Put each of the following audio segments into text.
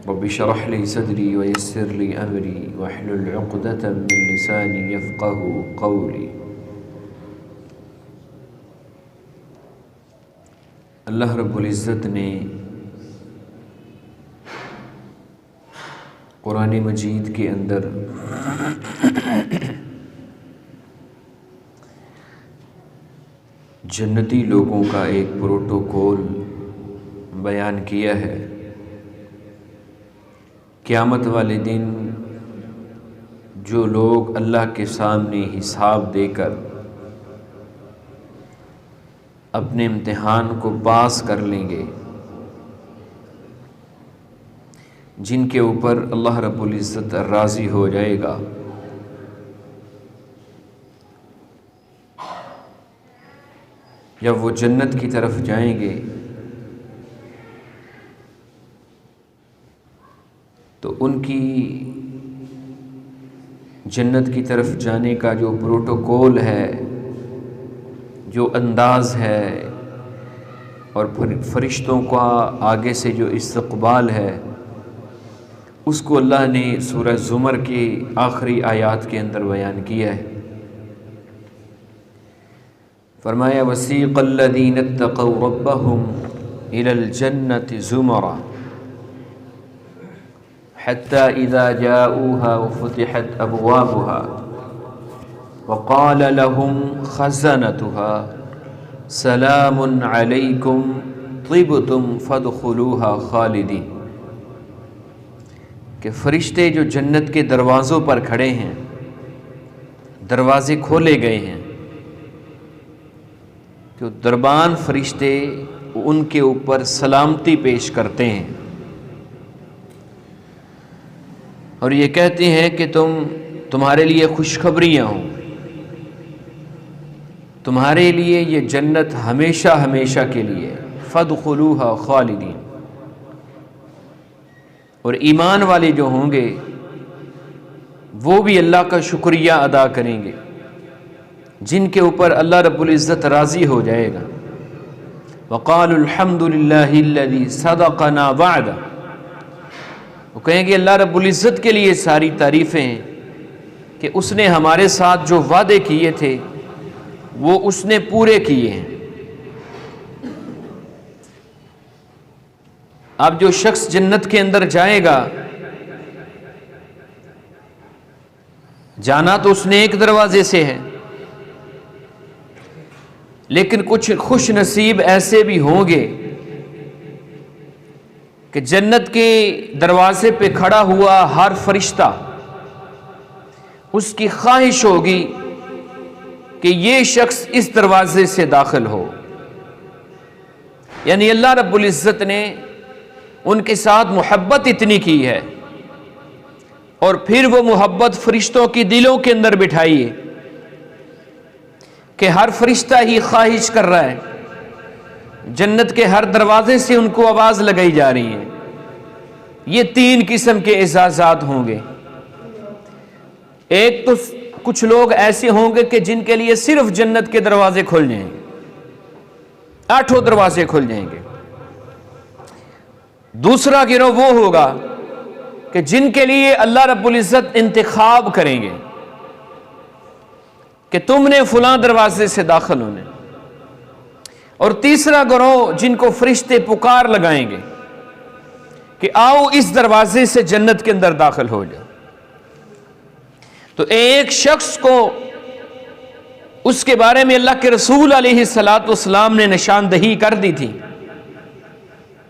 رب اشرح لي صدري ويسر لي أمري واحلل عقدة من لساني يفقه قولي۔ اللہ رب العزت نے قرآن مجید کے اندر جنتی لوگوں کا ایک پروٹوکول بیان کیا ہے۔ قیامت والے دن جو لوگ اللہ کے سامنے حساب دے کر اپنے امتحان کو پاس کر لیں گے، جن کے اوپر اللہ رب العزت راضی ہو جائے گا، جب وہ جنت کی طرف جائیں گے تو ان کی جنت کی طرف جانے کا جو پروٹوکول ہے، جو انداز ہے، اور فرشتوں کا آگے سے جو استقبال ہے، اس کو اللہ نے سورہ زمر کی آخری آیات کے اندر بیان کیا ہے۔ فرمایا وَسِيقَ الَّذِينَ اتَّقَوْا رَبَّهُمْ إِلَى الْجَنَّةِ زُمَرًا حَتَّى إِذَا جَاءُوهَا وَفُتِحَتْ أَبْوَابُهَا وَقَالَ لَهُمْ خَزَنَتُهَا سَلَامٌ عَلَيْكُمْ طِبْتُمْ فَادْخُلُوهَا خَالِدِينَ کہ فرشتے جو جنت کے دروازوں پر کھڑے ہیں، دروازے کھولے گئے ہیں، تو دربان فرشتے ان کے اوپر سلامتی پیش کرتے ہیں اور یہ کہتے ہیں کہ تمہارے لیے خوشخبریاں ہوں، تمہارے لیے یہ جنت ہمیشہ ہمیشہ کے لیے، فادخلوها خالدین۔ اور ایمان والے جو ہوں گے وہ بھی اللہ کا شکریہ ادا کریں گے، جن کے اوپر اللہ رب العزت راضی ہو جائے گا۔ وَقَالُوا الْحَمْدُ لِلَّهِ الَّذِي صَدَقَنَا وَعْدَهُ، وہ کہیں گے اللہ رب العزت کے لیے ساری تعریفیں ہیں کہ اس نے ہمارے ساتھ جو وعدے کیے تھے وہ اس نے پورے کیے ہیں۔ اب جو شخص جنت کے اندر جائے گا، جانا تو اس نے ایک دروازے سے ہے، لیکن کچھ خوش نصیب ایسے بھی ہوں گے کہ جنت کے دروازے پہ کھڑا ہوا ہر فرشتہ اس کی خواہش ہوگی کہ یہ شخص اس دروازے سے داخل ہو، یعنی اللہ رب العزت نے ان کے ساتھ محبت اتنی کی ہے اور پھر وہ محبت فرشتوں کی دلوں کے اندر بٹھائی ہے کہ ہر فرشتہ ہی خواہش کر رہا ہے، جنت کے ہر دروازے سے ان کو آواز لگائی جا رہی ہے۔ یہ تین قسم کے اعزازات ہوں گے۔ ایک تو کچھ لوگ ایسے ہوں گے کہ جن کے لیے صرف جنت کے دروازے کھل جائیں گے، 8 دروازے کھل جائیں گے۔ دوسرا گروہ وہ ہوگا کہ جن کے لیے اللہ رب العزت انتخاب کریں گے کہ تم نے فلاں دروازے سے داخل ہونے، اور تیسرا گروہ جن کو فرشتے پکار لگائیں گے کہ آؤ اس دروازے سے جنت کے اندر داخل ہو جاؤ۔ تو ایک شخص کو اس کے بارے میں اللہ کے رسول علیہ السلام نے نشاندہی کر دی تھی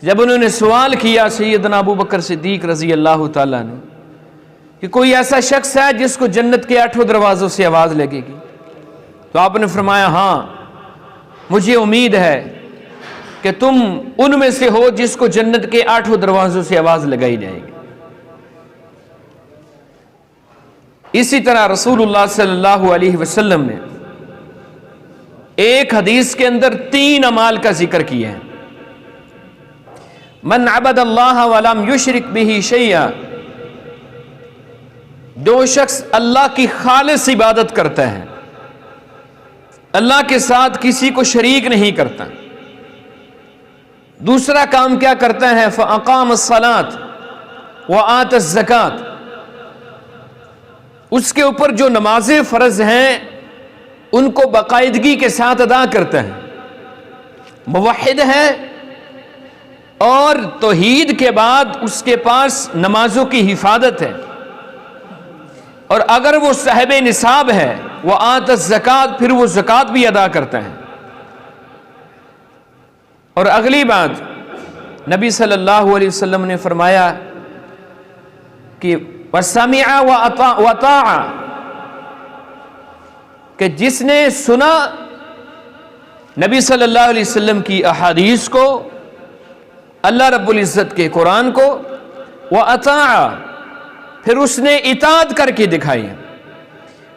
جب انہوں نے سوال کیا سیدنا ابو بکر صدیق رضی اللہ تعالیٰ نے کہ کوئی ایسا شخص ہے جس کو جنت کے 8 دروازوں سے آواز لگے گی؟ تو آپ نے فرمایا ہاں، مجھے امید ہے کہ تم ان میں سے ہو جس کو جنت کے 8 دروازوں سے آواز لگائی جائے گی۔ اسی طرح رسول اللہ صلی اللہ علیہ وسلم نے ایک حدیث کے اندر 3 اعمال کا ذکر کیا ہے۔ من عبد اللہ ولم یشرک بہ شیئا، جو شخص اللہ کی خالص عبادت کرتا ہے، اللہ کے ساتھ کسی کو شریک نہیں کرتا، دوسرا کام کیا کرتا ہے؟ فَأَقَامَ الصَّلَاةَ، وآت الزکات، اس کے اوپر جو نمازیں فرض ہیں ان کو باقاعدگی کے ساتھ ادا کرتا ہے، موحد ہے، اور توحید کے بعد اس کے پاس نمازوں کی حفاظت ہے، اور اگر وہ صاحب نصاب ہے وآت الزکات، پھر وہ زکات بھی ادا کرتا ہے۔ اور اگلی بات نبی صلی اللہ علیہ وسلم نے فرمایا کہ وَسَمِعَ وَأَطَاعَ، کہ جس نے سنا نبی صلی اللہ علیہ وسلم کی احادیث کو، اللہ رب العزت کے قرآن کو، وَأَطَاعَ، پھر اس نے اطاعت کر کے دکھائی،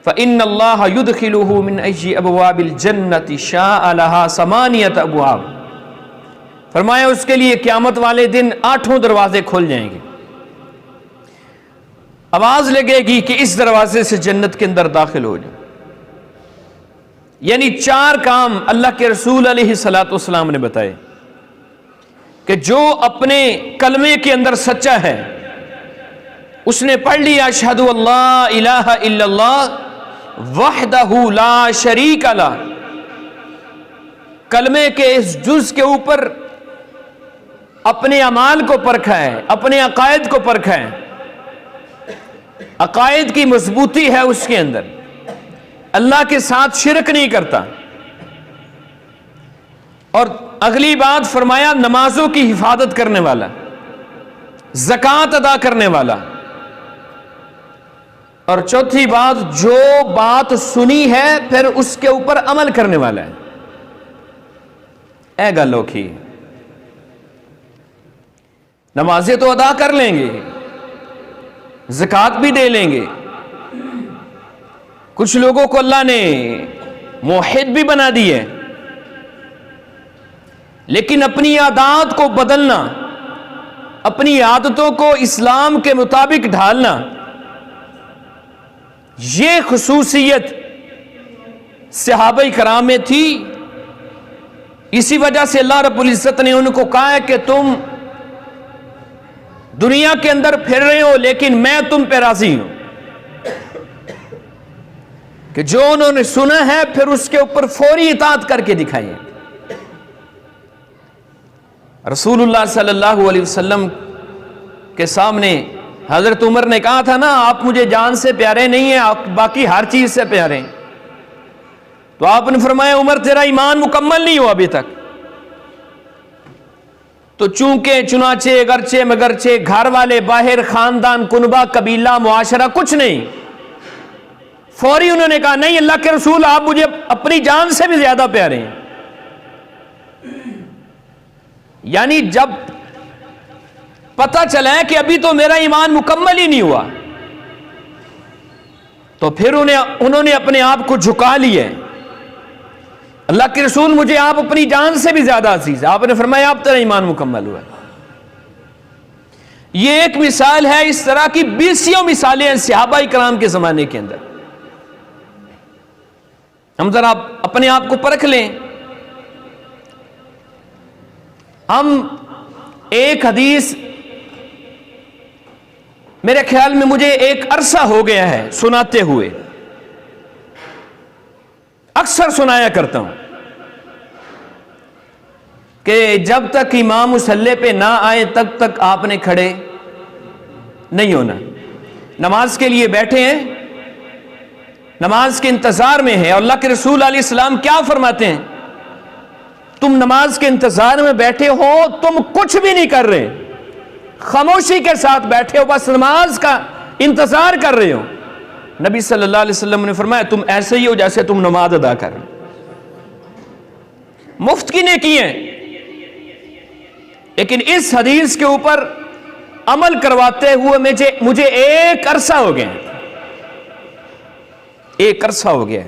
فَإِنَّ اللَّهَ يُدْخِلُهُ مِنْ أَيِّ أَبْوَابِ الْجَنَّةِ شَاءَ لَهَا ثَمَانِيَةَ أَبْوَابٍ، فرمایا اس کے لیے قیامت والے دن 8 دروازے کھل جائیں گے، آواز لگے گی کہ اس دروازے سے جنت کے اندر داخل ہو جائے۔ یعنی 4 کام اللہ کے رسول علیہ السلام نے بتائے کہ جو اپنے کلمے کے اندر سچا ہے، اس نے پڑھ لیا اشہدو اللہ الہ الا اللہ وحدہ لا شریک لہ، کلمے کے اس جز کے اوپر اپنے اعمال کو پرکھا ہے، اپنے عقائد کو پرکھا ہے، عقائد کی مضبوطی ہے اس کے اندر، اللہ کے ساتھ شرک نہیں کرتا، اور اگلی بات فرمایا نمازوں کی حفاظت کرنے والا، زکوٰۃ ادا کرنے والا، اور چوتھی بات جو بات سنی ہے پھر اس کے اوپر عمل کرنے والا ہے۔ اے گلو کی نمازیں تو ادا کر لیں گے، زکوٰۃ بھی دے لیں گے، کچھ لوگوں کو اللہ نے موحد بھی بنا دی ہے، لیکن اپنی عادات کو بدلنا، اپنی عادتوں کو اسلام کے مطابق ڈھالنا، یہ خصوصیت صحابہ کرام میں تھی۔ اسی وجہ سے اللہ رب العزت نے ان کو کہا ہے کہ تم دنیا کے اندر پھر رہے ہو لیکن میں تم پہ راضی ہوں، کہ جو انہوں نے سنا ہے پھر اس کے اوپر فوری اطاعت کر کے دکھائیے۔ رسول اللہ صلی اللہ علیہ وسلم کے سامنے حضرت عمر نے کہا تھا نا، آپ مجھے جان سے پیارے نہیں ہیں، آپ باقی ہر چیز سے پیارے ہیں، تو آپ نے فرمایا عمر تیرا ایمان مکمل نہیں ہوا ابھی تک۔ تو چونکہ چنانچہ اگرچہ مگرچہ گھر والے باہر، خاندان، کنبہ، قبیلہ، معاشرہ کچھ نہیں، فوری انہوں نے کہا نہیں اللہ کے رسول آپ مجھے اپنی جان سے بھی زیادہ پیارے ہیں۔ یعنی جب پتہ چلا ہے کہ ابھی تو میرا ایمان مکمل ہی نہیں ہوا، تو پھر انہوں نے اپنے آپ کو جھکا لیا، اللہ کے رسول مجھے آپ اپنی جان سے بھی زیادہ عزیز ہے، آپ نے فرمایا اب تیرا ایمان مکمل ہوا ہے۔ یہ ایک مثال ہے، اس طرح کی 20 مثالیں ہیں صحابہ کرام کے زمانے کے اندر۔ ہم ذرا اپنے آپ کو پرکھ لیں، ہم ایک حدیث میرے خیال میں مجھے ایک عرصہ ہو گیا ہے سناتے ہوئے، اکثر سنایا کرتا ہوں کہ جب تک امام مصلی پہ نہ آئے تب تک آپ نے کھڑے نہیں ہونا، نماز کے لیے بیٹھے ہیں، نماز کے انتظار میں ہے، اور اللہ کے رسول علیہ السلام کیا فرماتے ہیں، تم نماز کے انتظار میں بیٹھے ہو، تم کچھ بھی نہیں کر رہے، خاموشی کے ساتھ بیٹھے ہو، بس نماز کا انتظار کر رہے ہو۔ نبی صلی اللہ علیہ وسلم نے فرمایا تم ایسے ہی ہو جیسے تم نماز ادا کر رہے، مفت کی نیکی ہیں۔ لیکن اس حدیث کے اوپر عمل کرواتے ہوئے مجھے ایک عرصہ ہو گیا،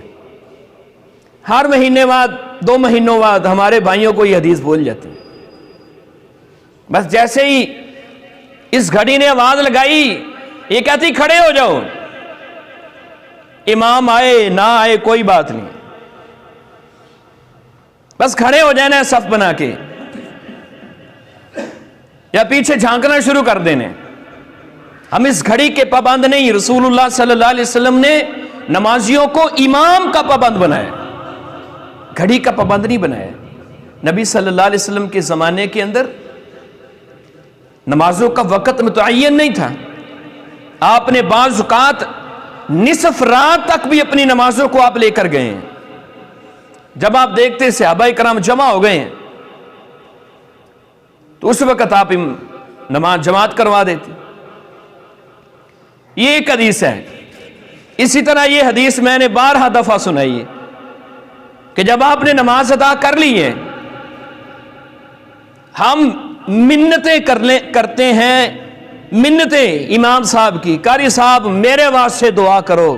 ہر مہینے بعد 2 مہینوں بعد ہمارے بھائیوں کو یہ حدیث بول جاتی ہے، بس جیسے ہی اس گھڑی نے آواز لگائی یہ کہتی کھڑے ہو جاؤ، امام آئے نہ آئے کوئی بات نہیں، بس کھڑے ہو جانا ہے صف بنا کے، یا پیچھے جھانکنا شروع کر دینے، ہم اس گھڑی کے پابند نہیں، رسول اللہ صلی اللہ علیہ وسلم نے نمازیوں کو امام کا پابند بنایا، گھڑی کا پابند نہیں بنایا۔ نبی صلی اللہ علیہ وسلم کے زمانے کے اندر نمازوں کا وقت متعین نہیں تھا، آپ نے بعض اوقات نصف رات تک بھی اپنی نمازوں کو آپ لے کر گئے ہیں۔ جب آپ دیکھتے صحابہ کرام جمع ہو گئے ہیں تو اس وقت آپ نماز جماعت کروا دیتے۔ یہ ایک حدیث ہے۔ اسی طرح یہ حدیث میں نے 12 دفعہ سنائی ہے کہ جب آپ نے نماز ادا کر لی ہے، ہم منتیں کرتے ہیں، منتیں امام صاحب کی، قاری صاحب میرے واسطے دعا کرو،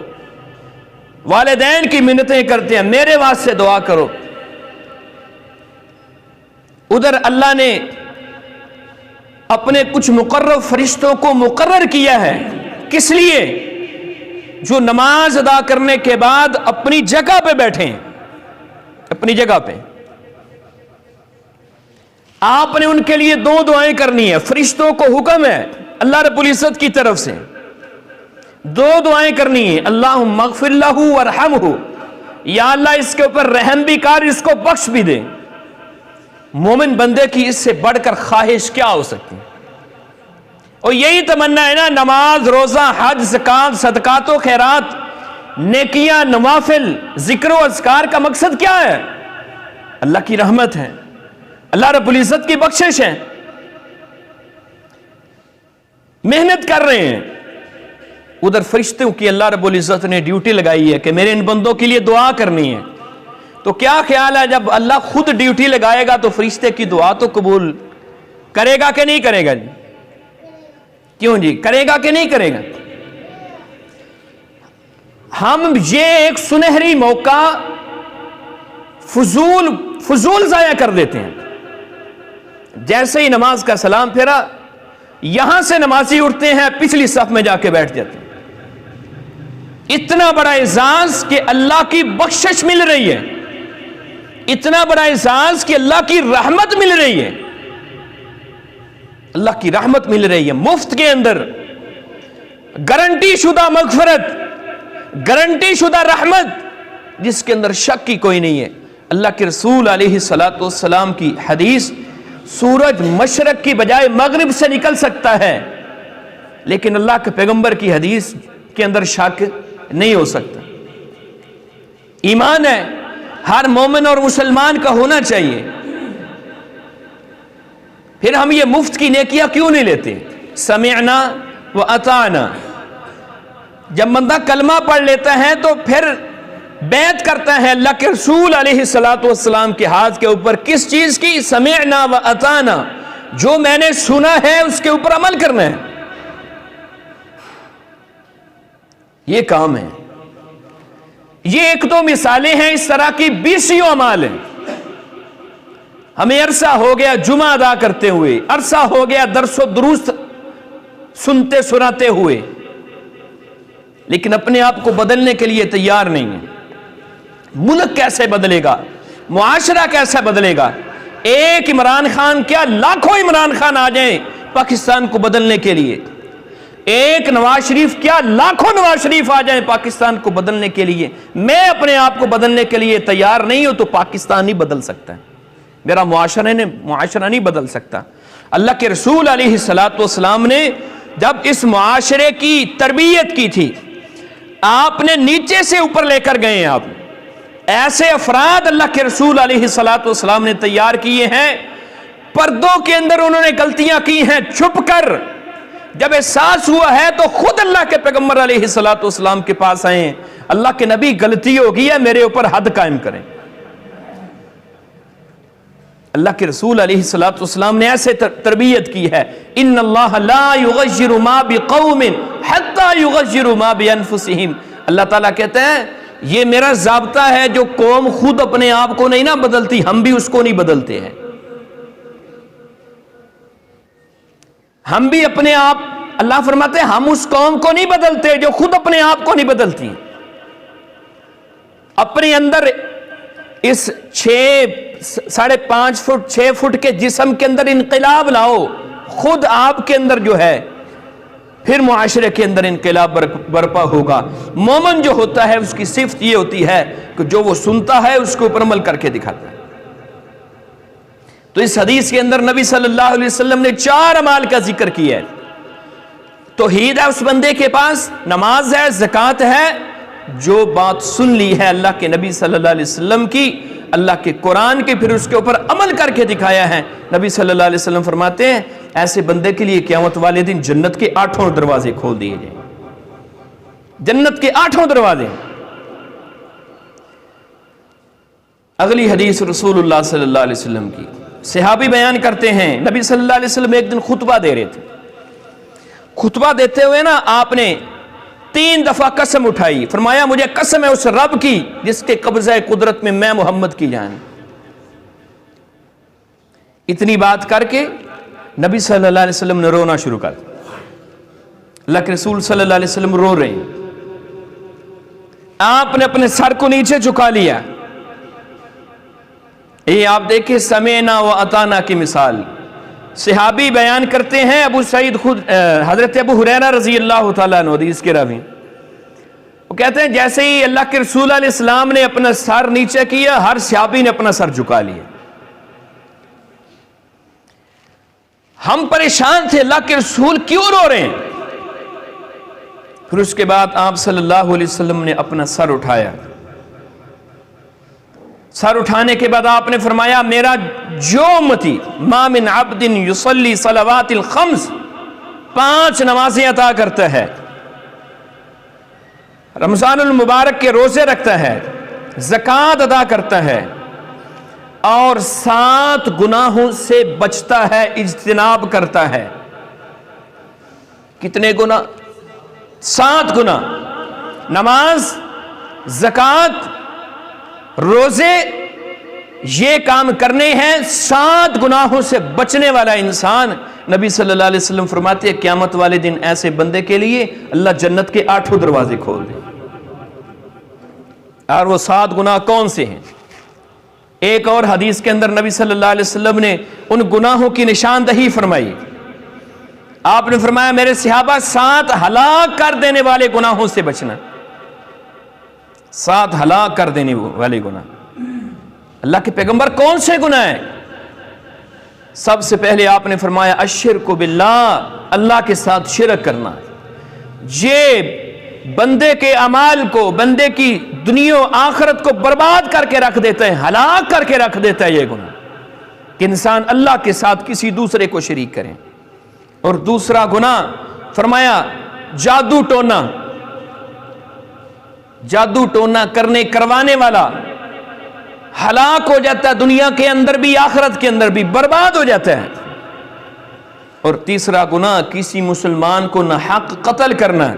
والدین کی منتیں کرتے ہیں میرے واسطے دعا کرو۔ ادھر اللہ نے اپنے کچھ مقرر فرشتوں کو مقرر کیا ہے، کس لیے؟ جو نماز ادا کرنے کے بعد اپنی جگہ پہ بیٹھیں، اپنی جگہ پہ آپ نے ان کے لیے 2 دعائیں کرنی ہے۔ فرشتوں کو حکم ہے اللہ رب العزت کی طرف سے 2 دعائیں کرنی ہیں، اللہم اغفر لہ وارحمہ، یا اللہ اس کے اوپر رحم بھی کر، اس کو بخش بھی دے۔ مومن بندے کی اس سے بڑھ کر خواہش کیا ہو سکتی؟ اور یہی تمنا ہے نا، نماز، روزہ، حج، زکات، صدقات و خیرات، نیکیاں، نوافل، ذکر و اذکار کا مقصد کیا ہے؟ اللہ کی رحمت ہے، اللہ رب العزت کی بخشش ہے۔ محنت کر رہے ہیں، ادھر فرشتوں کی اللہ رب العزت نے ڈیوٹی لگائی ہے کہ میرے ان بندوں کے لیے دعا کرنی ہے۔ تو کیا خیال ہے جب اللہ خود ڈیوٹی لگائے گا تو فرشتے کی دعا تو قبول کرے گا کہ نہیں کرے گا جی؟ کیوں جی، کرے گا کہ نہیں کرے گا؟ ہم یہ ایک سنہری موقع فضول ضائع کر دیتے ہیں۔ جیسے ہی نماز کا سلام پھیرا، یہاں سے نمازی اٹھتے ہیں، پچھلی صف میں جا کے بیٹھ جاتے ہیں۔ اتنا بڑا اعزاز کہ اللہ کی بخشش مل رہی ہے، اتنا بڑا اعزاز کہ اللہ کی رحمت مل رہی ہے، اللہ کی رحمت مل رہی ہے مفت کے اندر، گارنٹی شدہ مغفرت، گارنٹی شدہ رحمت، جس کے اندر شک کی کوئی نہیں ہے۔ اللہ کے رسول علیہ السلام کی حدیث، سورج مشرق کی بجائے مغرب سے نکل سکتا ہے، لیکن اللہ کے پیغمبر کی حدیث کے اندر شک نہیں ہو سکتا۔ ایمان ہے ہر مومن اور مسلمان کا ہونا چاہیے۔ پھر ہم یہ مفت کی نیکیاں کیوں نہیں لیتے؟ سمعنا و اطعنا، جب بندہ کلمہ پڑھ لیتا ہے تو پھر بیعت کرتا ہے اللہ کے رسول علیہ السلام کے ہاتھ کے اوپر، کس چیز کی؟ سمعنا و اطعنا، جو میں نے سنا ہے اس کے اوپر عمل کرنا ہے، یہ کام ہے۔ یہ 1-2 مثالیں ہیں، اس طرح کی 20 اعمال ہیں۔ ہمیں عرصہ ہو گیا جمعہ ادا کرتے ہوئے، عرصہ ہو گیا درس و دروس سنتے سناتے ہوئے، لیکن اپنے آپ کو بدلنے کے لیے تیار نہیں ہے۔ ملک کیسے بدلے گا؟ معاشرہ کیسے بدلے گا؟ ایک عمران خان کیا لاکھوں عمران خان آ جائیں پاکستان کو بدلنے کے لیے، ایک نواز شریف کیا لاکھوں نواز شریف آ جائیں پاکستان کو بدلنے کے لیے، میں اپنے آپ کو بدلنے کے لیے تیار نہیں ہوں تو پاکستان نہیں بدل سکتا، میرا معاشرہ نہیں بدل سکتا۔ اللہ کے رسول علیہ السلام نے جب اس معاشرے کی تربیت کی تھی، آپ نے نیچے سے اوپر لے کر گئے ہیں۔ آپ ایسے افراد اللہ کے رسول علیہ السلام نے تیار کیے ہیں، پردوں کے اندر انہوں نے غلطیاں کی ہیں، چھپ کر، جب احساس ہوا ہے تو خود اللہ کے پیغمبر علیہ السلام کے پاس آئے ہیں، اللہ کے نبی غلطی ہو گئی ہے، میرے اوپر حد قائم کریں۔ اللہ کے رسول علیہ السلام نے ایسے تربیت کی ہے، ان اللہ لا یغیر ما بقوم حتی یغیروا ما بانفسہم، اللہ تعالیٰ کہتے ہیں یہ میرا ضابطہ ہے، جو قوم خود اپنے آپ کو نہیں نہ بدلتی، ہم بھی اس کو نہیں بدلتے ہیں، ہم بھی اپنے آپ، اللہ فرماتے ہیں ہم اس قوم کو نہیں بدلتے جو خود اپنے آپ کو نہیں بدلتی۔ اپنے اندر اس 5.5 فٹ 6 فٹ کے جسم کے اندر انقلاب لاؤ، خود آپ کے اندر جو ہے پھر معاشرے کے اندر انقلاب برپا ہوگا۔ مومن جو ہوتا ہے اس کی صفت یہ ہوتی ہے کہ جو وہ سنتا ہے اس کے اوپر عمل کر کے دکھاتا ہے۔ تو اس حدیث کے اندر نبی صلی اللہ علیہ وسلم نے 4 اعمال کا ذکر کیا ہے۔ توحید ہے اس بندے کے پاس، نماز ہے، زکوٰۃ ہے، جو بات سن لی ہے اللہ کے نبی صلی اللہ علیہ وسلم کی، اللہ کے قرآن کے، پھر اس کے اوپر عمل کر کے دکھایا ہے۔ نبی صلی اللہ علیہ وسلم فرماتے ہیں ایسے بندے کے لیے قیامت والے دن جنت کے 8 دروازے کھول دیے جائیں، جنت کے 8 دروازے۔ اگلی حدیث رسول اللہ صلی اللہ علیہ وسلم کی، صحابی بیان کرتے ہیں نبی صلی اللہ علیہ وسلم ایک دن خطبہ دے رہے تھے، خطبہ دیتے ہوئے نا آپ نے 3 دفعہ قسم اٹھائی، فرمایا مجھے قسم ہے اس رب کی جس کے قبضہ قدرت میں میں محمد کی جان۔ اتنی بات کر کے نبی صلی اللہ علیہ وسلم نے رونا شروع کر دیا۔ اللہ کے رسول صلی اللہ علیہ وسلم رو رہے ہیں، آپ نے اپنے سر کو نیچے جھکا لیا۔ یہ آپ دیکھیں سمعنا و اطعنا کی مثال۔ صحابی بیان کرتے ہیں، ابو سعید خود حضرت ابو ہریرہ رضی اللہ تعالیٰ عنہ حدیث کے راوی، وہ کہتے ہیں جیسے ہی اللہ کے رسول علیہ السلام نے اپنا سر نیچے کیا، ہر صحابی نے اپنا سر جھکا لیا۔ ہم پریشان تھے اللہ کے رسول کیوں رو رہے ہیں؟ پھر اس کے بعد آپ صلی اللہ علیہ وسلم نے اپنا سر اٹھایا۔ سر اٹھانے کے بعد آپ نے فرمایا میرا جو امتی ما من عبد یصلی صلوات الخمس، 5 نمازیں عطا کرتا ہے، رمضان المبارک کے روزے رکھتا ہے، زکوٰۃ ادا کرتا ہے، اور 7 گناہوں سے بچتا ہے، اجتناب کرتا ہے۔ کتنے گناہ؟ 7 گناہ۔ نماز، زکوٰۃ، روزے، یہ کام کرنے ہیں، 7 گناہوں سے بچنے والا انسان، نبی صلی اللہ علیہ وسلم فرماتے ہیں قیامت والے دن ایسے بندے کے لیے اللہ جنت کے 8 دروازے کھول دے۔ اور وہ 7 گناہ کون سے ہیں؟ ایک اور حدیث کے اندر نبی صلی اللہ علیہ وسلم نے ان گناہوں کی نشاندہی فرمائی۔ آپ نے فرمایا میرے صحابہ 7 ہلاک کر دینے والے گناہوں سے بچنا، 7 ہلاک کر دینے والے گناہ۔ اللہ کے پیغمبر کون سے گناہ ہیں؟ سب سے پہلے آپ نے فرمایا الشرک باللہ، اللہ کے ساتھ شرک کرنا۔ یہ بندے کے اعمال کو، بندے کی دنیا و آخرت کو برباد کر کے رکھ دیتا ہے، ہلاک کر کے رکھ دیتا ہے یہ گناہ، کہ انسان اللہ کے ساتھ کسی دوسرے کو شریک کرے۔ اور دوسرا گناہ فرمایا جادو ٹونا، جادو ٹونا کروانے والا ہلاک ہو جاتا ہے، دنیا کے اندر بھی آخرت کے اندر بھی برباد ہو جاتا ہے۔ اور تیسرا گناہ کسی مسلمان کو ناحق قتل کرنا۔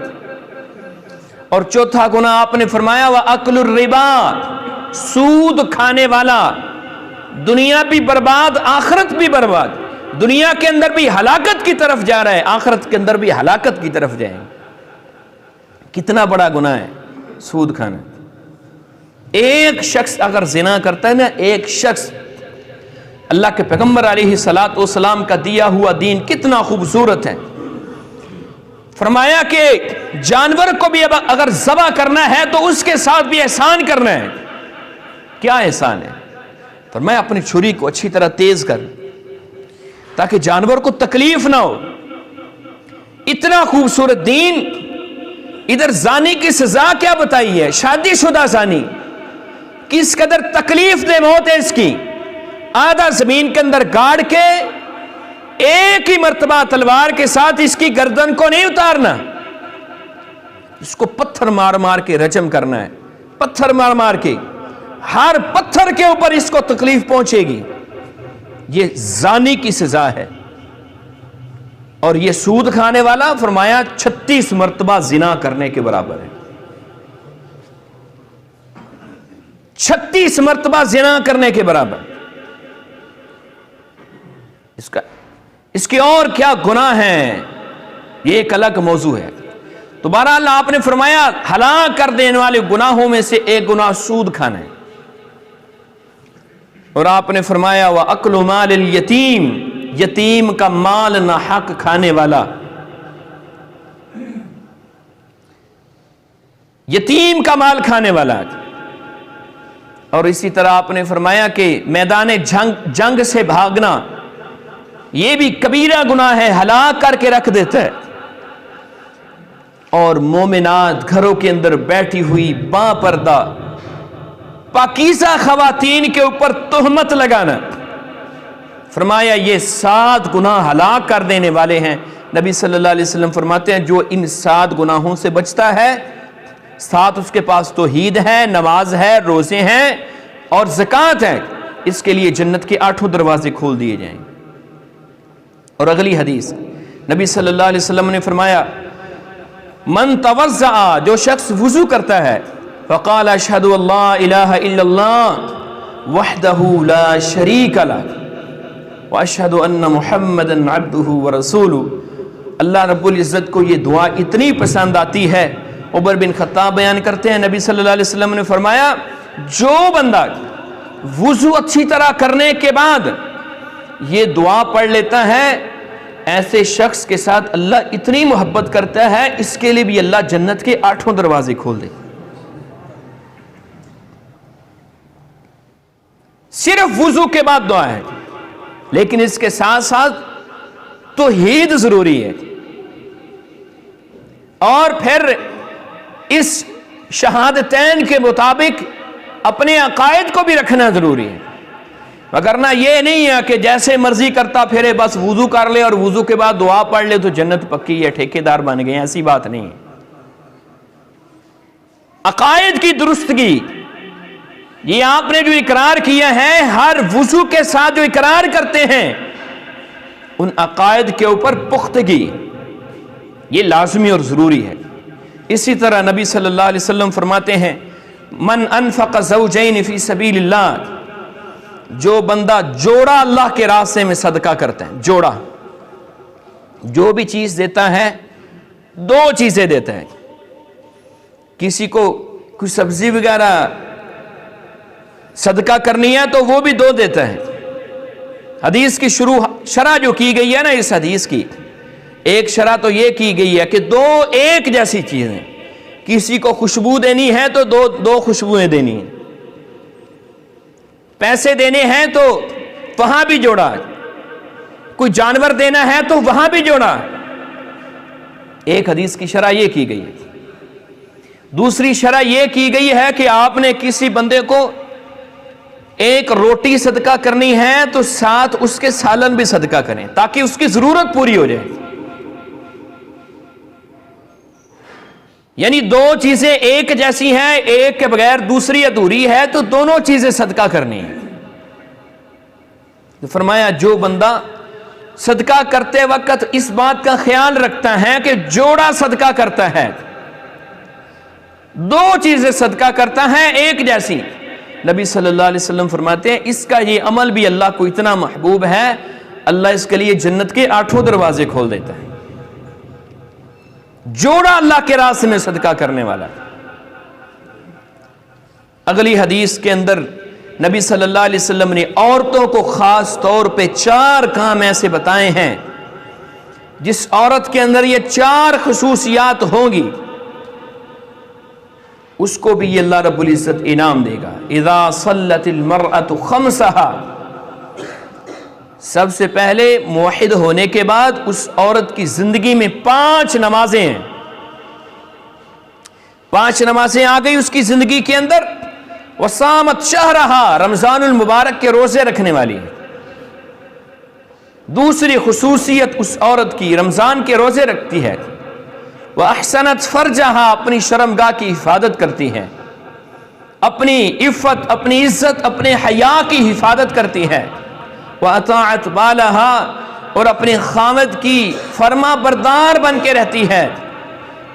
اور چوتھا گناہ آپ نے فرمایا وَأَكْلُ الرِّبَا، سود کھانے والا، دنیا بھی برباد آخرت بھی برباد، دنیا کے اندر بھی ہلاکت کی طرف جا رہا ہے، آخرت کے اندر بھی ہلاکت کی طرف جائیں۔ کتنا بڑا گناہ ہے سود کھانا۔ ایک شخص اگر زنا کرتا ہے نا، ایک شخص، اللہ کے پیغمبر علیہ الصلوۃ والسلام کا دیا ہوا دین کتنا خوبصورت ہے۔ فرمایا کہ جانور کو بھی اگر ذبح کرنا ہے تو اس کے ساتھ بھی احسان کرنا ہے۔ کیا احسان ہے؟ فرمایا اپنی چھری کو اچھی طرح تیز کر تاکہ جانور کو تکلیف نہ ہو۔ اتنا خوبصورت دین۔ ادھر زانی کی سزا کیا بتائی ہے؟ شادی شدہ زانی کس قدر تکلیف دہ موت ہے اس کی، آدھا زمین کے اندر گاڑ کے ایک ہی مرتبہ تلوار کے ساتھ اس کی گردن کو نہیں اتارنا، اس کو پتھر مار مار کے رجم کرنا ہے، پتھر مار مار کے، ہر پتھر کے اوپر اس کو تکلیف پہنچے گی۔ یہ زانی کی سزا ہے۔ اور یہ سود کھانے والا فرمایا 36 مرتبہ زنا کرنے کے برابر ہے۔ 36 مرتبہ زنا کرنے کے برابر۔ اس کے اور کیا گناہ ہیں، یہ ایک الگ موضوع ہے۔ تو بہرحال آپ نے فرمایا ہلاک کر دینے والے گناہوں میں سے ایک گناہ سود کھانا ہے۔ اور آپ نے فرمایا وَأَكْلُ مَالِ الْيَتِيمِ، یتیم کا مال ناحق کھانے والا۔ یتیم کا مال کھانے والا. اور اسی طرح آپ نے فرمایا کہ میدان جنگ سے بھاگنا یہ بھی کبیرہ گناہ ہے، ہلاک کر کے رکھ دیتا ہے. اور مومنات گھروں کے اندر بیٹھی ہوئی با پردہ پاکیزہ خواتین کے اوپر تہمت لگانا، فرمایا یہ 7 گناہ ہلاک کر دینے والے ہیں. نبی صلی اللہ علیہ وسلم فرماتے ہیں جو ان 7 گناہوں سے بچتا ہے، 7 اس کے پاس توحید ہے، نماز ہے، روزے ہیں اور زکوٰۃ ہے، اس کے لیے جنت کے 8 دروازے کھول دیے جائیں. اور اگلی حدیث نبی صلی اللہ علیہ وسلم نے فرمایا من توضع، جو شخص وضو کرتا ہے، فقال اشہد اللہ الہ الا اللہ وحدہ لا شریک لہ واشہد ان محمدا عبدہ ورسولہ. اللہ رب العزت کو یہ دعا اتنی پسند آتی ہے. عمر بن خطاب بیان کرتے ہیں نبی صلی اللہ علیہ وسلم نے فرمایا جو بندہ وضو اچھی طرح کرنے کے بعد یہ دعا پڑھ لیتا ہے، ایسے شخص کے ساتھ اللہ اتنی محبت کرتا ہے، اس کے لیے بھی اللہ جنت کے 8 دروازے کھول دے. صرف وضو کے بعد دعا ہے، لیکن اس کے ساتھ ساتھ توحید ضروری ہے. اور پھر اس شہادتین کے مطابق اپنے عقائد کو بھی رکھنا ضروری ہے. وگرنہ یہ نہیں ہے کہ جیسے مرضی کرتا پھرے، بس وضو کر لے اور وضو کے بعد دعا پڑھ لے تو جنت پکی ہے، ٹھیکیدار بن گئے. ایسی بات نہیں ہے. عقائد کی درستگی، یہ آپ نے جو اقرار کیا ہے، ہر وضو کے ساتھ جو اقرار کرتے ہیں ان عقائد کے اوپر پختگی، یہ لازمی اور ضروری ہے. اسی طرح نبی صلی اللہ علیہ وسلم فرماتے ہیں من انفق زوجین فی سبیل اللہ، جو بندہ جوڑا اللہ کے راستے میں صدقہ کرتا ہے، جوڑا، جو بھی چیز دیتا ہے 2 چیزیں دیتا ہے. کسی کو کچھ سبزی وغیرہ صدقہ کرنی ہے تو وہ بھی 2 دیتا ہے. حدیث کی شرح جو کی گئی ہے نا اس حدیث کی، ایک شرح تو یہ کی گئی ہے کہ 2 ایک جیسی چیزیں، کسی کو خوشبو دینی ہے تو 2 خوشبوئیں دینی ہیں، پیسے دینے ہیں تو وہاں بھی جوڑا، کوئی جانور دینا ہے تو وہاں بھی جوڑا. ایک حدیث کی شرح یہ کی گئی ہے. دوسری شرح یہ کی گئی ہے کہ آپ نے کسی بندے کو ایک روٹی صدقہ کرنی ہے تو ساتھ اس کے سالن بھی صدقہ کریں تاکہ اس کی ضرورت پوری ہو جائے. یعنی 2 چیزیں ایک جیسی ہیں، ایک کے بغیر دوسری ادھوری ہے، تو دونوں چیزیں صدقہ کرنی ہیں. تو فرمایا جو بندہ صدقہ کرتے وقت اس بات کا خیال رکھتا ہے کہ جوڑا صدقہ کرتا ہے، 2 چیزیں صدقہ کرتا ہے ایک جیسی، نبی صلی اللہ علیہ وسلم فرماتے ہیں اس کا یہ عمل بھی اللہ کو اتنا محبوب ہے، اللہ اس کے لیے جنت کے 8 دروازے کھول دیتا ہے. جوڑا اللہ کے راستے میں صدقہ کرنے والا. اگلی حدیث کے اندر نبی صلی اللہ علیہ وسلم نے عورتوں کو خاص طور پہ 4 کام ایسے بتائے ہیں جس عورت کے اندر یہ 4 خصوصیات ہوں گی اس کو بھی یہ اللہ رب العزت انعام دے گا. اذا صلت المرأة خمسها، سب سے پہلے موحد ہونے کے بعد اس عورت کی زندگی میں 5 نمازیں ہیں. 5 نمازیں آ گئی اس کی زندگی کے اندر. وصامت شہرہا، رمضان المبارک کے روزے رکھنے والی ہے. دوسری خصوصیت اس عورت کی رمضان کے روزے رکھتی ہے. وَأَحْسَنَتْ فَرْجَهَا، اپنی شرمگاہ کی حفاظت کرتی ہے، اپنی عفت، اپنی عزت، اپنے حیا کی حفاظت کرتی ہے. وَأَطَاعَتْ بَالَهَا، اور اپنے خاوند کی فرما بردار بن کے رہتی ہے.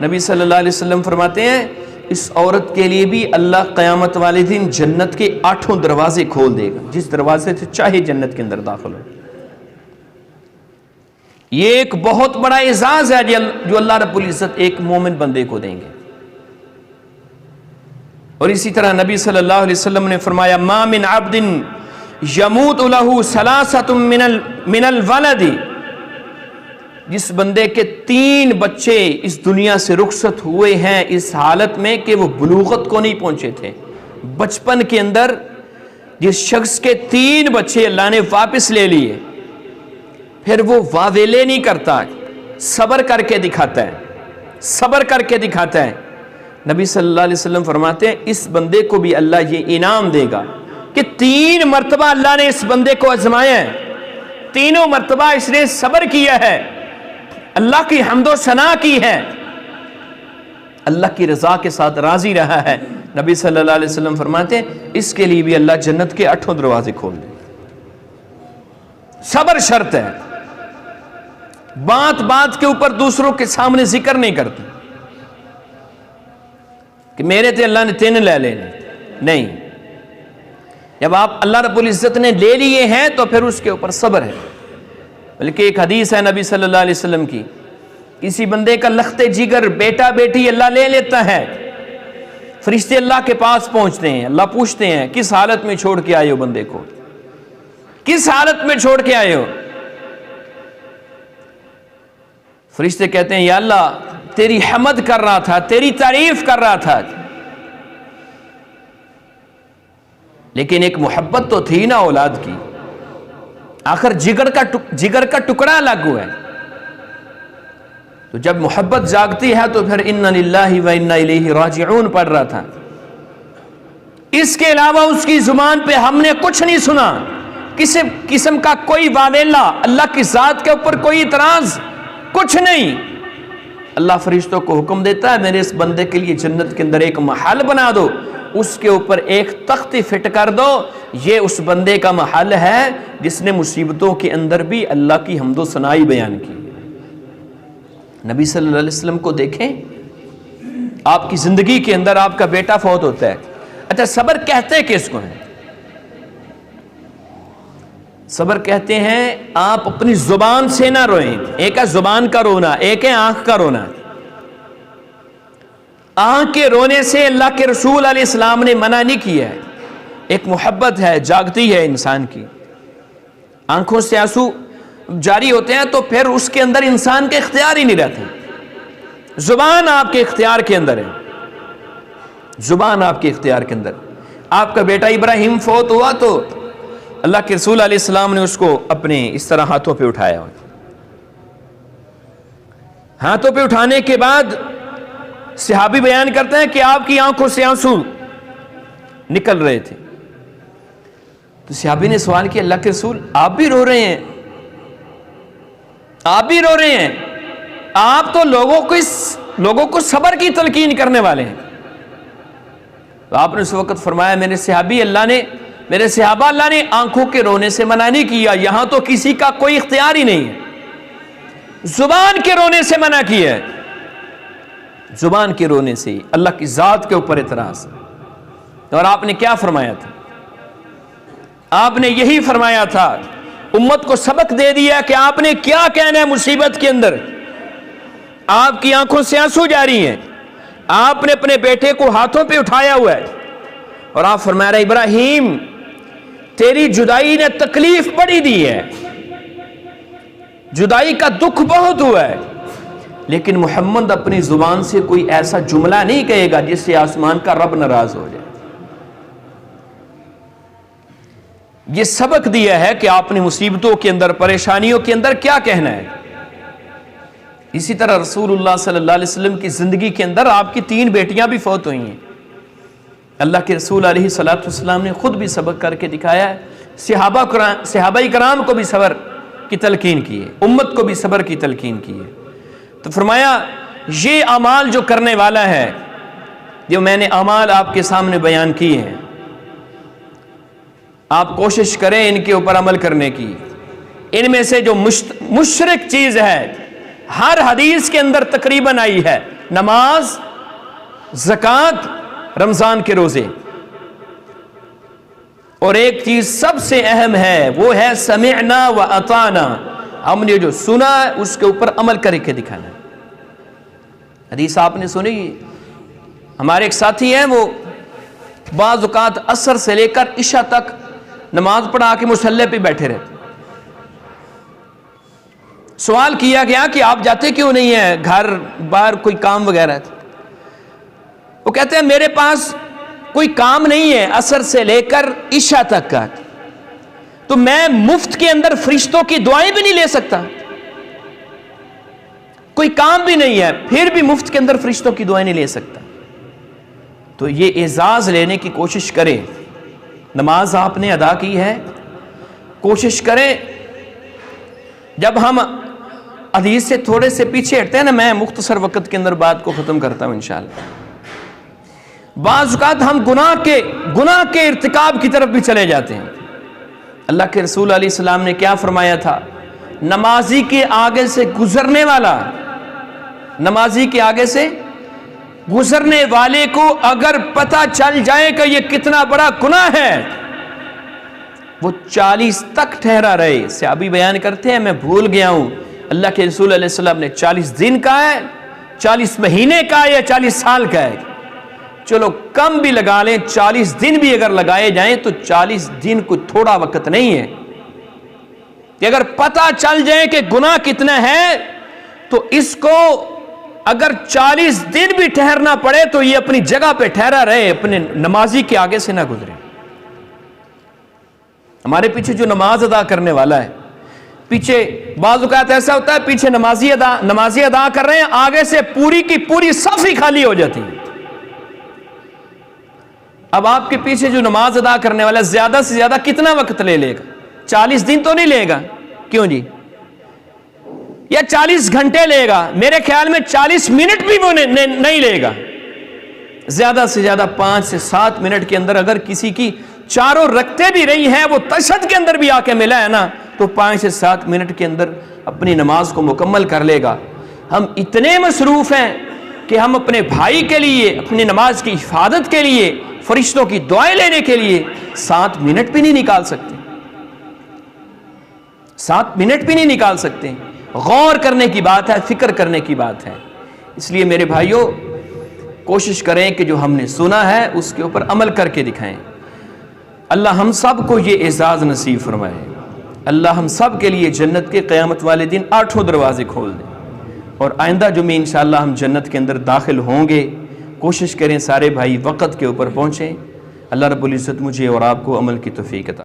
نبی صلی اللہ علیہ وسلم فرماتے ہیں اس عورت کے لیے بھی اللہ قیامت والے دن جنت کے 8 دروازے کھول دے گا، جس دروازے سے چاہے جنت کے اندر داخل ہو. یہ ایک بہت بڑا اعزاز ہے جو اللہ رب العزت ایک مومن بندے کو دیں گے. اور اسی طرح نبی صلی اللہ علیہ وسلم نے فرمایا ما من عبد یموت له 3 من الولد، جس بندے کے 3 بچے اس دنیا سے رخصت ہوئے ہیں اس حالت میں کہ وہ بلوغت کو نہیں پہنچے تھے، بچپن کے اندر جس شخص کے 3 بچے اللہ نے واپس لے لیے، پھر وہ واویلے نہیں کرتا، صبر کر کے دکھاتا ہے، صبر کر کے دکھاتا ہے۔ نبی صلی اللہ علیہ وسلم فرماتے ہیں اس بندے کو بھی اللہ یہ انعام دے گا کہ 3 مرتبہ اللہ نے اس بندے کو آزمایا ہے، تینوں مرتبہ اس نے صبر کیا ہے، اللہ کی حمد و ثنا کی ہے، اللہ کی رضا کے ساتھ راضی رہا ہے۔ نبی صلی اللہ علیہ وسلم فرماتے ہیں اس کے لیے بھی اللہ جنت کے 8 دروازے کھول دے۔ صبر شرط ہے، بات بات کے اوپر دوسروں کے سامنے ذکر نہیں کرتے کہ میرے تے اللہ نے 3 لے لینے، نہیں، جب آپ اللہ رب العزت نے لے لیے ہیں تو پھر اس کے اوپر صبر ہے۔ بلکہ ایک حدیث ہے نبی صلی اللہ علیہ وسلم کی، کسی بندے کا لخت جگر بیٹا بیٹی اللہ لے لیتا ہے، فرشتے اللہ کے پاس پہنچتے ہیں، اللہ پوچھتے ہیں کس حالت میں چھوڑ کے آئے ہو بندے کو، کس حالت میں چھوڑ کے آئے ہو؟ فرشتے کہتے ہیں یا اللہ تیری حمد کر رہا تھا، تیری تعریف کر رہا تھا، لیکن ایک محبت تو تھی نا اولاد کی، آخر جگر کا ٹکڑا الگ ہوا ہے، تو جب محبت جاگتی ہے تو پھر انا للہ و انا الیہ راجعون پڑھ رہا تھا۔ اس کے علاوہ اس کی زبان پہ ہم نے کچھ نہیں سنا، کسی قسم کا کوئی واویلا، اللہ کی ذات کے اوپر کوئی اعتراض، کچھ نہیں۔ اللہ فرشتوں کو حکم دیتا ہے میرے اس بندے کے لیے جنت کے اندر ایک محل بنا دو، اس کے اوپر ایک تخت فٹ کر دو، یہ اس بندے کا محل ہے جس نے مصیبتوں کے اندر بھی اللہ کی حمد و ثنائی بیان کی۔ نبی صلی اللہ علیہ وسلم کو دیکھیں، آپ کی زندگی کے اندر آپ کا بیٹا فوت ہوتا ہے، اچھا صبر کہتے کس کو ہیں؟ صبر کہتے ہیں آپ اپنی زبان سے نہ روئیں، ایک ہے زبان کا رونا، ایک ہے آنکھ کا رونا۔ آنکھ کے رونے سے اللہ کے رسول علیہ السلام نے منع نہیں کیا ہے، ایک محبت ہے جاگتی ہے انسان کی، آنکھوں سے آنسو جاری ہوتے ہیں تو پھر اس کے اندر انسان کے اختیار ہی نہیں رہتے۔ زبان آپ کے اختیار کے اندر ہے، زبان آپ کے اختیار کے اندر۔ آپ کا بیٹا ابراہیم فوت ہوا تو اللہ کے رسول علیہ السلام نے اس کو اپنے اس طرح ہاتھوں پہ اٹھایا، ہاتھوں پہ اٹھانے کے بعد صحابی بیان کرتے ہیں کہ آپ کی آنکھوں سے آنسو نکل رہے تھے، تو صحابی نے سوال کیا اللہ کے رسول آپ بھی رو رہے ہیں، آپ بھی رو رہے ہیں، آپ تو لوگوں کو صبر کی تلقین کرنے والے ہیں۔ تو آپ نے اس وقت فرمایا میرے صحابہ اللہ نے آنکھوں کے رونے سے منع نہیں کیا، یہاں تو کسی کا کوئی اختیار ہی نہیں ہے، زبان کے رونے سے منع کیا ہے، زبان کے رونے سے اللہ کی ذات کے اوپر اعتراض۔ اور آپ نے کیا فرمایا تھا؟ آپ نے یہی فرمایا تھا، امت کو سبق دے دیا کہ آپ نے کیا کہنا ہے مصیبت کے اندر۔ آپ کی آنکھوں سے آنسو جاری ہیں، آپ نے اپنے بیٹے کو ہاتھوں پہ اٹھایا ہوا ہے اور آپ فرما رہے ابراہیم تیری جدائی نے تکلیف بڑی دی ہے، جدائی کا دکھ بہت ہوا ہے، لیکن محمد اپنی زبان سے کوئی ایسا جملہ نہیں کہے گا جس سے آسمان کا رب ناراض ہو جائے۔ یہ سبق دیا ہے کہ آپ نے مصیبتوں کے اندر، پریشانیوں کے اندر کیا کہنا ہے۔ اسی طرح رسول اللہ صلی اللہ علیہ وسلم کی زندگی کے اندر آپ کی 3 بیٹیاں بھی فوت ہوئی ہیں، اللہ کے رسول علیہ الصلوۃ والسلام نے خود بھی سبق کر کے دکھایا ہے، صحابہ کرام کو بھی صبر کی تلقین کی ہے، امت کو بھی صبر کی تلقین کی ہے۔ تو فرمایا یہ اعمال جو کرنے والا ہے، جو میں نے اعمال آپ کے سامنے بیان کیے ہیں، آپ کوشش کریں ان کے اوپر عمل کرنے کی۔ ان میں سے جو مشرک چیز ہے ہر حدیث کے اندر تقریباً آئی ہے، نماز، زکوٰۃ، رمضان کے روزے، اور ایک چیز سب سے اہم ہے وہ ہے سمعنا و اطعنا، ہم نے جو سنا اس کے اوپر عمل کر کے دکھانا۔ حدیث آپ نے سنی، ہمارے ایک ساتھی ہیں وہ بعض اوقات عصر سے لے کر عشاء تک نماز پڑھا کے مصلی پہ بیٹھے رہتے، سوال کیا گیا کہ آپ جاتے کیوں نہیں ہیں گھر بار کوئی کام وغیرہ؟ وہ کہتے ہیں میرے پاس کوئی کام نہیں ہے عصر سے لے کر عشاء تک کا، تو میں مفت کے اندر فرشتوں کی دعائیں بھی نہیں لے سکتا، کوئی کام بھی نہیں ہے پھر بھی مفت کے اندر فرشتوں کی دعائیں نہیں لے سکتا۔ تو یہ اعزاز لینے کی کوشش کریں۔ نماز آپ نے ادا کی ہے، کوشش کریں جب ہم حدیث سے تھوڑے سے پیچھے ہٹتے ہیں نا، میں مختصر وقت کے اندر بات کو ختم کرتا ہوں انشاءاللہ۔ بعض اوقات ہم گناہ کے ارتکاب کی طرف بھی چلے جاتے ہیں۔ اللہ کے رسول علیہ السلام نے کیا فرمایا تھا؟ نمازی کے آگے سے گزرنے والا، نمازی کے آگے سے گزرنے والے کو اگر پتہ چل جائے کہ یہ کتنا بڑا گناہ ہے، وہ 40 تک ٹھہرا رہے۔ صحابی بیان کرتے ہیں میں بھول گیا ہوں اللہ کے رسول علیہ السلام نے 40 دن کا ہے، 40 مہینے کا ہے یا 40 سال کا ہے؟ چلو کم بھی لگا لیں، 40 دن بھی اگر لگائے جائیں تو 40 دن کوئی تھوڑا وقت نہیں ہے کہ اگر پتہ چل جائے کہ گناہ کتنا ہے تو اس کو اگر 40 دن بھی ٹھہرنا پڑے تو یہ اپنی جگہ پہ ٹھہرا رہے، اپنے نمازی کے آگے سے نہ گزرے۔ ہمارے پیچھے جو نماز ادا کرنے والا ہے، پیچھے بعض اوقات ایسا ہوتا ہے پیچھے نمازی ادا کر رہے ہیں، آگے سے پوری کی پوری صف ہی خالی ہو جاتی ہے۔ اب آپ کے پیچھے جو نماز ادا کرنے والا زیادہ سے زیادہ کتنا وقت لے لے گا؟ 40 دن تو نہیں لے گا، کیوں جی؟ یا 40 گھنٹے لے گا؟ میرے خیال میں 40 منٹ بھی وہ نہیں لے گا، زیادہ سے زیادہ 5 سے 7 منٹ کے اندر اگر کسی کی چاروں رکھتے بھی رہی ہیں، وہ تشہد کے اندر بھی آ کے ملا ہے نا، تو 5 سے 7 منٹ کے اندر اپنی نماز کو مکمل کر لے گا۔ ہم اتنے مصروف ہیں کہ ہم اپنے بھائی کے لیے، اپنی نماز کی حفاظت کے لیے، فرشتوں کی دعائیں لینے کے لیے 7 منٹ بھی نہیں نکال سکتے، 7 منٹ بھی نہیں نکال سکتے۔ غور کرنے کی بات ہے، فکر کرنے کی بات ہے۔ اس لیے میرے بھائیوں کوشش کریں کہ جو ہم نے سنا ہے اس کے اوپر عمل کر کے دکھائیں۔ اللہ ہم سب کو یہ اعزاز نصیب فرمائے۔ اللہ ہم سب کے لیے جنت کے قیامت والے دن 8 دروازے کھول دیں، اور آئندہ جمعہ انشاءاللہ ہم جنت کے اندر داخل ہوں گے۔ کوشش کریں سارے بھائی وقت کے اوپر پہنچیں۔ اللہ رب العزت مجھے اور آپ کو عمل کی توفیق عطا